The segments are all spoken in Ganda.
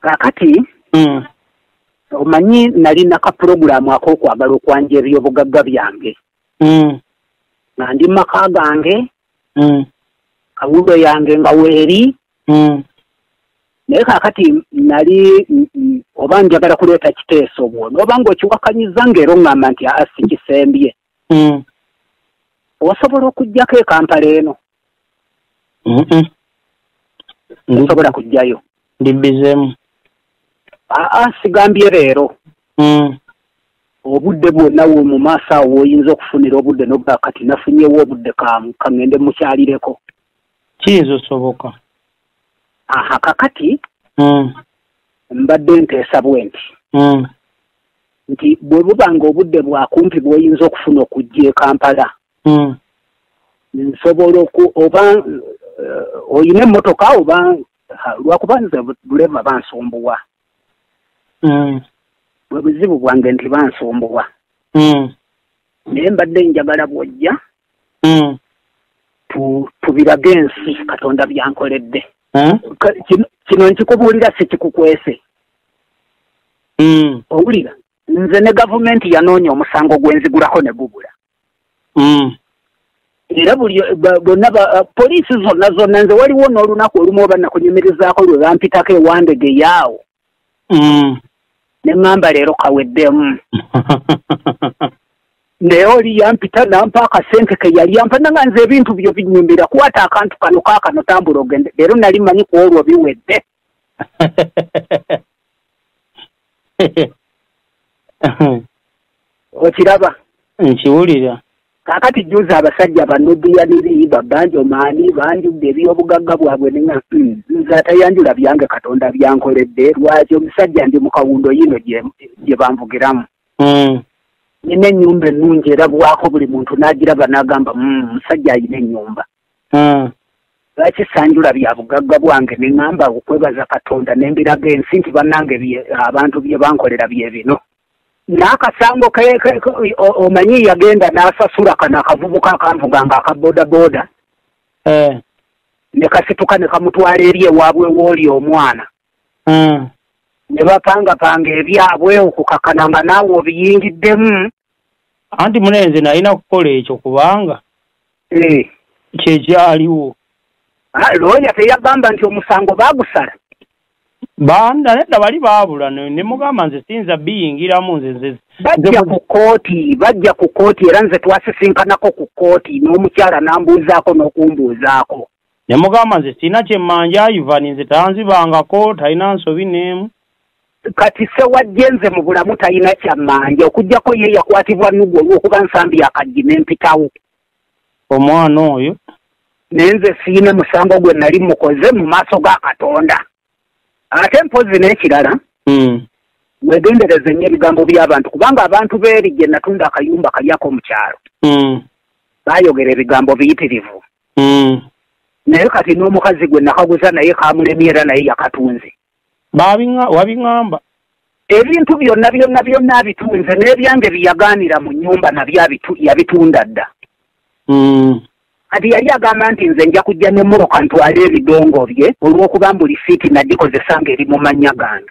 kakati omanyi nali naka program akokwagala okwanja ebyobugagga byange nga ndi maka gange kawulo yange nga weeri naye kakati nali oba njagala kuleeta kiteeso bwono oba ng'okiwakanyiza ng'era oŋŋamba nti asi kisembye osobola okuggyako Kampala eno osobola kujjayo ndibizeemu sigambye leero obudde bwonna mu maaso awo woyinza okufunira obudde nobwa kati nafunyewo obudde kaŋŋende mukyalireko kiyinza osoboka kakati mbadde nteesa bwe nti bwe bubanga obudde bwakumpi bw'oyinza okufuna okujja Kampala nsobola oba oyina emmotoka oba lwakuba nze buleva bansumbuwa bwe buzibu bwange nti bansumbuwa naye mbadde njagala bw'ojja tubirage ensi Katonda byankoledde kino nkikubuulira sikikukwese owulira nze ne gavumenti yanoonya omusango gwenzigulako ne gubula era bonna poliisi zonna nze waliwo n'olunaku olumu oba nakunyumirizaako lwe bampitako ewandege yaawo ne ŋŋamba leero kaweddemu naye oli yampita nampa akasente ke yali yampa nanga nze ebintu byo binyumbira kwata akantu kano kaakano tambula ogende leero nali manyi ku olwo biwedde okiraba nkiwulira kakati juzi abasajja banubiyaniri babanjo maani banjudde ebyobugagga bwabwe nenga nze atayanjula byange Katonda byankoledde lwaki omusajja ndi mu kawundo yino gye banvugiramu nina ennyumba ennungi era bwako buli muntu n'agiraba n'agamba musajja ayina ennyumba lwaki sanjula bya bugagga bwange ne ŋŋamba okwebaza Katonda ne mbiraga ensi nti bannange abantu bye bankolera bye bino n'akasango omanyi yagenda n'asasula kano akavubuka akanvuganga akabodaboda ne kasituka ne kamutwala eri ewaabwe w'oli omwana ne bapangapanga ebyabwe okukakana nga naawe obiyingiddemu anti mulenzi nalina kukola ekyo kubanga kyekyaliwo looya teyagamba nti omusango baagusala banda nedda bali baabula ne mugamba nze siyinza biyingiramu nze bajja ku kooti era nze twasisinkanako ku kooti n'omukyala n'ambuuzaako n'okumbuuzaako ne mugamba nze sirina kyemmanja Ivan nze tanzibangako talina nsobi n'emu kati se wajje nze mu bulamu talina kyammanja okugjako ye yakwatibwa Nugu olw'okuba nsambi akaggi n'empitawo omwana oyo naye nze siina musango gwe nali mukoze mu maaso ga Katonda ate mpozi n'ekirala mwegendereze nnyo ebigambo by'abantu kubanga abantu beeri gye natunda akayumba kalyako mu kyalo baayogera ebigambo biyitirivu naye kati n'omukazi gwe nakaguza naye kamulemye era naye yakatunze wabiŋŋamba ebintu byonna abitunze n'ebyange biyagaanira mu nnyumba nabyo yabitunda dda kati yali agamba nti nze nja kujja n'emmoroka ntwale ebidongo bye olw'okuba buli siiti naggikoze ng'eri mu mannya gange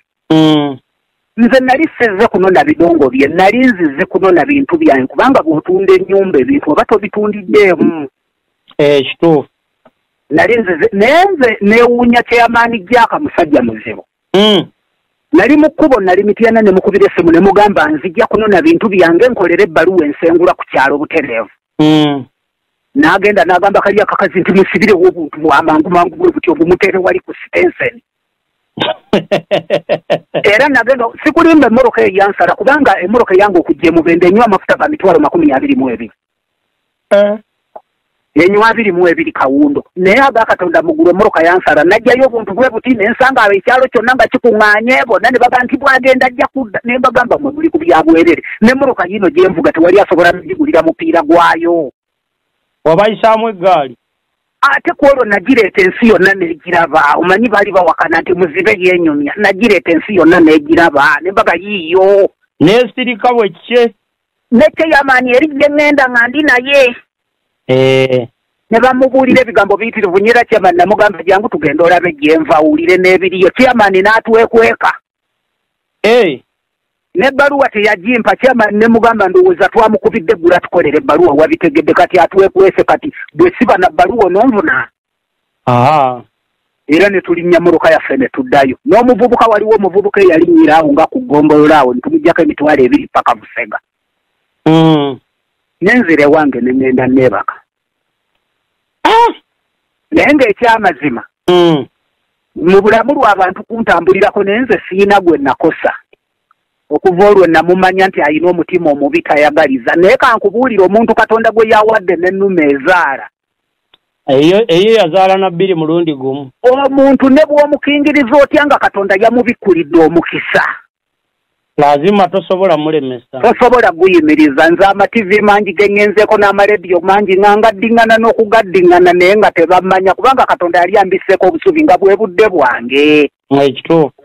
nze nali sizze kunona bidongo bye nali nzizze kunona bintu byange kubanga bw'otunda ennyumba ebintu oba tobitundiddeemu kituufu nali nzizze naye nze neewuunya kyeyamaani gyaka musajja muzibu nali mu kkubo nali mityana ne mukubira essimu ne mugamba nzijja kunona bintu byange nkolere ebbaluwa ensengula ku kyalo butereevu n'agenda n'agamba kali akakazi nti musibirewo obuntu bwamangu mangu bwe buti obumutere wali ku Spensen era nagenda sikulimba emmoroka eyansala kubanga emmoroka yange okujja emubende enywa amafuta ga mitwalo 22 enywa 22 kawundo naye aga Katonda mugulu emmoroka yansala najjayo obuntu bwe buti nensanga abo ekyalo kyonna nga kikuŋŋaanye bonna ne baga nti bwagenda ajja kudda ne mbagamba mwe muli ku byabwerere n'emmoroka yino gye nvuga tewali asobola ndigulira mupiira gwayo wabayisaamu eggaali ate kwolwo nagireeta ensi yonna n'egiraba omanyi baali bawakana nti muzibe yenyumya nagireeta ensi yonna n'egiraba nembaga yiiyo n'esirika bwe kye nekyeyamaani eri gye ŋŋenda nga ndi naye ne bamubuulira ebigambo biyitirivu nyera chairman namugamba jangu tugenda olabe gyenva owulire n'ebiriyo chairman n'atwekweka n'ebbaluwa teyagimpa chairman ne mugamba ndowooza twamukubidde eggula tukolera ebbaluwa wabitegedde kati atwekwese kati bwe siba na bbaluwa ononvuna era ne tulinnya muruka yaffe ne tuddayo n'omuvubuka waliwo omuvubuka eyalinnyira awo nga ku ggombolola awo ne tumuggyako emitwalo 2 paka Busega nenzire wange ne ngenda neebaka naye ng'ekyamazima mu bulamu lw'abantu kuntambulirako naye nze siina gwe nakosa okuva olwo namumanya nti alina omutima omubi tayagaliza naye kankubuulira omuntu Katonda gwe yawadde n'ennume ezaala eyo yazaala na 2 mulundi gumu omuntu ne bw'omukingiriza otya nga Katonda yamubikkulidde omukisa lazima tosobola mulemesa tosobola guyimiriza nze amativi mangi gengenzeeko n'amarediyo mangi ngangaddiŋŋana n'okugaddiŋŋana naye nga tebamanya kubanga Katonda yali ambiseeko obusubi nga bwe budde bwange ekituufu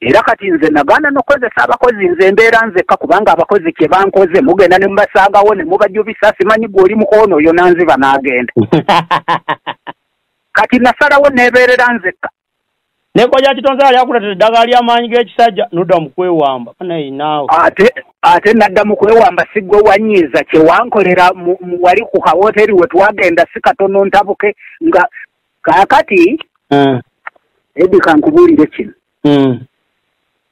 era kati nze nagaana n'okozesa abakozi nze embeera nzekka kubanga abakozi kye bankoze mugenda ne mubasaagawo ne mubajjubisa simanyi gw'oli mukono oyo nanziba n'agenda kati nasalawo neebeerera nzekka nekoja kitonze ali akuletera eddagala ly'amaanyi g'ekisajja nodda mu kwewamba naye naawe ate nadda mu kwewamba siggwe wanyiiza kye wankolera wali ku kawooteri we twagenda si katono ntabuke nga kaakati Edi kankubuulire kino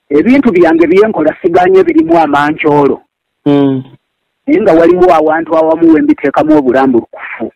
ebintu byange byenkola siganye birimu amancoolo naye nga waliwo awantu awamu we mbiteekamu obulambulukufu